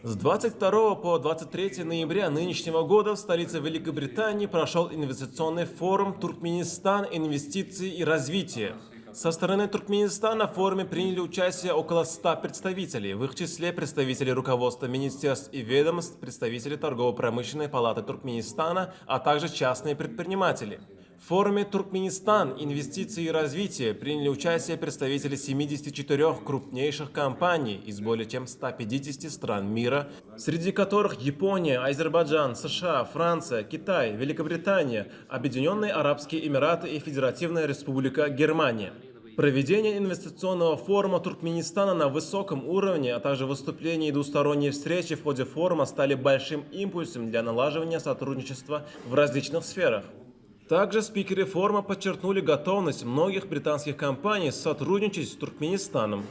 С 22 по 23 ноября нынешнего года в столице Великобритании прошел инвестиционный форум «Туркменистан. Инвестиции и развитие». Со стороны Туркменистана в форуме приняли участие около 100 представителей, в их числе представители руководства министерств и ведомств, представители Торгово-промышленной палаты Туркменистана, а также частные предприниматели. В форуме «Туркменистан. Инвестиции и развитие» приняли участие представители 74 крупнейших компаний из более чем 150 стран мира, среди которых Япония, Азербайджан, США, Франция, Китай, Великобритания, Объединенные Арабские Эмираты и Федеративная Республика Германия. Проведение инвестиционного форума Туркменистана на высоком уровне, а также выступления и двусторонние встречи в ходе форума стали большим импульсом для налаживания сотрудничества в различных сферах. Также спикеры форума подчеркнули готовность многих британских компаний сотрудничать с Туркменистаном.